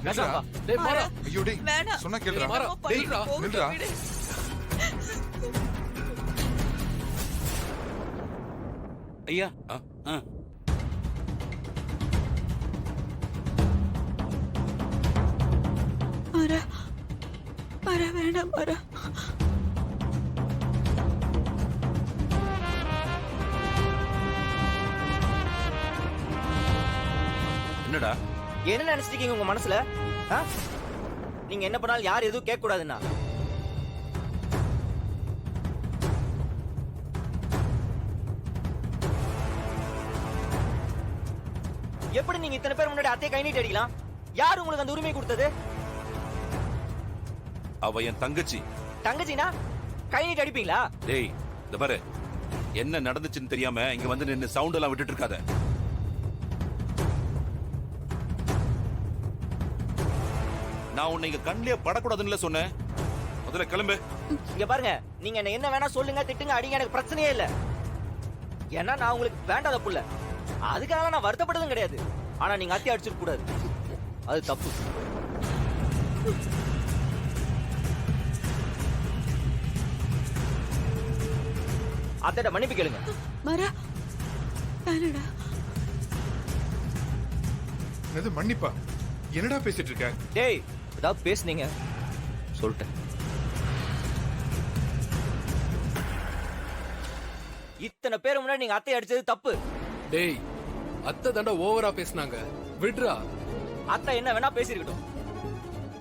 நில்றா. டேய் மாறா. ஐயோ டேய் வேணாம். சொன்னா கேளுடா. மாறா. டேய் போகட்டும், நில்றா. விடு. ஐயா மாறா மாறா வேணாம் மாறா. என்னடா என்ன நினைச்சிருக்கீங்க உங்க மனசுல? ஆ? நீங்க என்ன பண்ணாலும் யார் எதுவும் கேட்க கூடாதுன்னா எப்படி நீங்க இத்தனை பேர் முன்னாடி அத்தையை கை நீட்டி அடிக்கலாம்? யார் உங்களுக்கு அந்த உரிமை கொடுத்தது? அவ என் தங்கச்சி. தங்கச்சினா கை நீட்டி அடிப்பீங்களா? டேய் இந்த பாரு, என்ன நடந்துச்சுன்னு தெரியாம இங்க வந்து நின்னு சவுண்ட் எல்லாம் விட்டுட்டு இருக்காத. நான் உன்னை இங்க கண்ணிலே படக்கூடாதுன்னு சொன்னேன். முதல்ல கிளம்பு. இங்க பாருங்க, நீங்க என்ன வேணா சொல்லுங்க, திட்டுங்க, அடிங்க, எனக்கு பிரச்சனையே இல்ல. ஏன்னா நான் உங்களுக்கு வேண்டாத புள்ள, அதுக்காக நான் வருத்தப்பட்டதும் கிடையாது. ஆனா நீங்க அத்தி அடிச்சிட கூடாது, அது தப்பு. அத்தைட்ட மன்னிப்பு கேளுங்க. மாறா வேணடா. இது மன்னிப்பா? என்னடா பேசிட்டு இருக்க? டேய் ஏதாவது பேசுனீங்க சொல்லிட்டேன். இத்தனை பேர் முன்னாடி நீங்க அத்தை அடிச்சது தப்பு. டேய் அத்தை தாண்டா ஓவரா பேசுனாங்க, விடுறா. அத்தை என்ன வேணா பேசிருக்கட்டும்,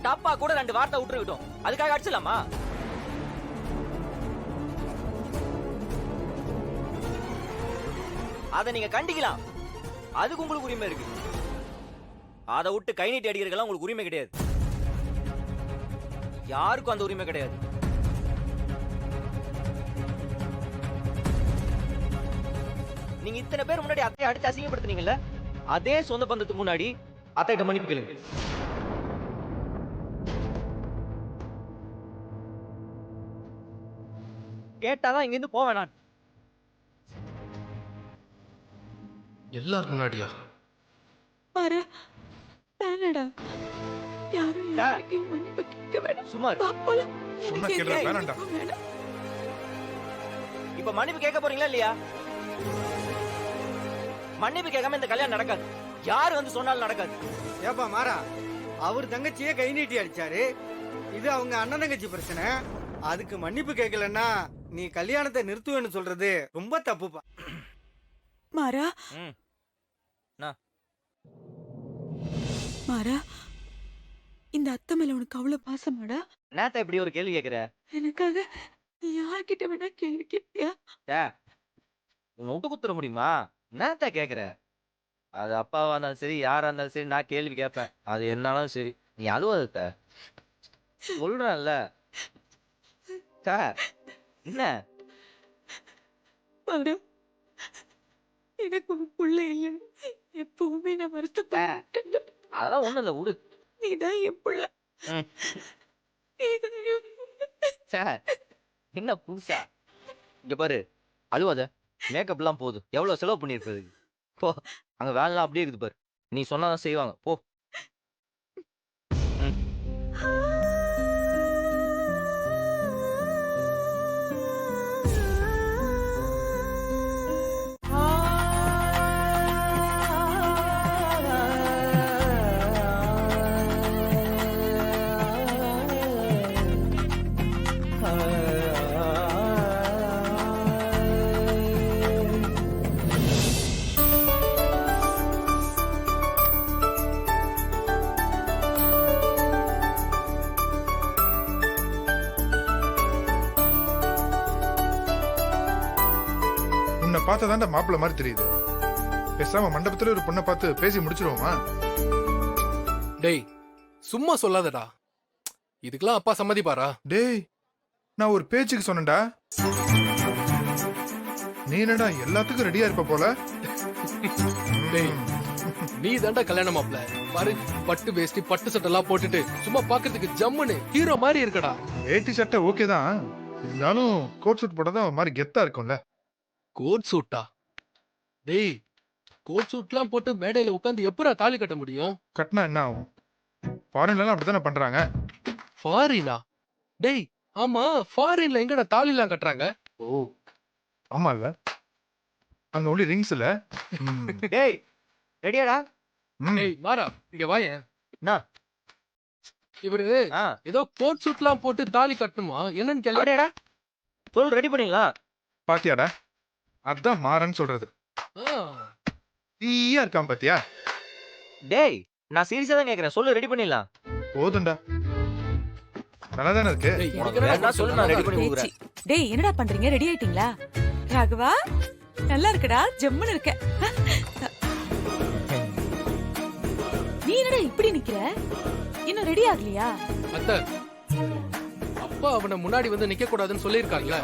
தப்பா கூட 2 வார்த்தை விட்டுருக்கட்டும், அதுக்காக அடிச்சலாமா? அதை நீங்க கண்டிக்கலாம், அதுக்கு உங்களுக்கு உரிமை இருக்கு. அதை விட்டு கை நீட்டி அடிக்கிறதுக்கெல்லாம் உங்களுக்கு உரிமை கிடையாது. யாருக்கும் அந்த உரிமை கிடையாது. நீங்க இத்தனை பேர் முன்னாடி அத்தையை அடிச்சு அசிங்கப்படுத்துனீங்கல்ல, அதே சொந்த பந்தத்துக்கு முன்னாடி அத்தைகிட்ட மன்னிப்பு கேளுங்க. கேட்டாதான் இங்க இருந்து போவேன் நான். எல்லாரும் முன்னாடியா? மாறா வேணடா. யாரும் யாருக்கும் மன்னிப்பு கேட்க வேணாம். சும்மா இரு. பாப்போலாம். சொன்னா கேளுடா. வேணாம்டா. வேணாம். இப்ப மன்னிப்பு கேட்க போறீங்களா இல்லையா? மன்னிப்பு கேட்காம இந்த கல்யாணம் நடக்காது. யாரு வந்து சொன்னாலும் நடக்காது. ஏப்பா மாறா, அவர் தங்கச்சியே கை நீட்டி அடிச்சாரு, இது அவங்க அண்ணன் தங்கச்சி பிரச்சனை. அதுக்கு மன்னிப்பு கேட்கலன்னா நீ கல்யாணத்தை நிறுத்துவேன்னு சொல்றது ரொம்ப தப்புப்பா. மாறா மாறா, இந்த அத்தை மேல உனக்கு அவ்வளவு பாசமாடா? நேத்த இப்படி ஒரு கேள்வி கேக்குற? எனக்காக நீ யார்கிட்ட வேணா கேள்வி கேட்பியா? உங்க விட்டு குத்துற முடியுமா? நேத்த கேக்குற? அது அப்பாவா இருந்தாலும் சரி, யாரா இருந்தாலும் சரி, நான் கேள்வி கேட்பேன். அது என்னாலும் சரி. நீ அழுவாத சொல்றேன்ல. என்ன மாறா, எனக்கு ஒரு புள்ள இல்லைன்னு எப்பவுமே நான் வருத்தப்பட்டேன். அதெல்லாம் ஒண்ணும் இல்ல, விடு. நீதான் என் புள்ள. ம். நீதான் என் புள்ள. என்ன புதுசா? இங்க பாரு, அழுவாத. மேக்கப் எல்லாம் போகுது, எவ்வளவு செலவு பண்ணிருப்பது. போ, அங்க வேலைலாம் அப்படியே இருக்குது பாரு. நீ சொன்னாதான் செய்வாங்க, போ. உன்னை பார்த்ததாண்டா மாப்பிள்ள மாதிரி தெரியுது. பேசாம மண்டபத்துல ஒரு பொண்ணை பார்த்து பேசி முடிச்சிருவோமா? டேய் சும்மா சொல்லாதடா, இதுக்கெல்லாம் அப்பா சம்மதிப்பாரா? டேய் நான் ஒரு பேச்சுக்கு சொன்னேன்டா. நீ என்னடா எல்லாத்துக்கும் ரெடியா இருப்ப போல? டேய் நீ தாண்டா கல்யாண மாப்பிள்ள. பாரு, பட்டு வேஷ்டி பட்டு சட்டை எல்லாம் போட்டுட்டு சும்மா பாக்குறதுக்கு ஜம்முன்னு ஹீரோ மாதிரி இருக்கடா. வேட்டி சட்டை ஓகே தான், இருந்தாலும் கோட் சூட் போட்டா ஒரு மாதிரி கெத்தா இருக்கும்ல. கோட் சூட்டா? டேய் கோட் சூட்லாம் போட்டு மேடையில உட்காந்து எப்பரா தாலி கட்ட முடியும்? கட்டினா என்ன ஆகும்? ஃபாரின்ல அப்படித்தானே பண்றாங்க. ஃபாரினா? டேய் ஆமா, ஃபாரின்ல எங்கடா தாலிலாம் கட்டுறாங்க? ஓ ஆமா இல்ல, அங்க ஒன்லி ரிங்ஸ் இல்ல. ம். டேய் ரெடியாடா? ம். டேய் மாறா, இங்க வாயேன். என்ன? இவரு ஆ ஏதோ கோட் சூட்லாம் போட்டு தாலி கட்டணுமா? என்னன்னு கேளு. அப்படியாடா? பொருள் ரெடி பண்ணீங்களா? பாத்தியாடா, அதான் மாறன்னு சொல்றது. ஆ, தீயா இருக்கான் பாத்தியா? டேய் நான் சீரியஸா தான் கேக்குறேன், சொல்லு ரெடி பண்ணிடலாம். போதும்டா, நல்லா தானே இருக்கு. டேய், உனக்கு இதுக்கு என்னடா வேணா சொல்லு, நான் ரெடி பண்ணி பேச்சு. கொடுக்குறேன். டேய் என்னடா பண்றீங்க? ரெடி ஆயிட்டீங்களா? ராகவா நல்லா இருக்குடா, ஜம்முன்னு இருக்க. நீ என்னடா இப்படி நிக்கிற? இன்னும் ரெடி ஆகலையா? அத்தை, அப்பா அவனை முன்னாடி வந்து நிக்க கூடாதுன்னு சொல்லியிருக்காங்கல்ல.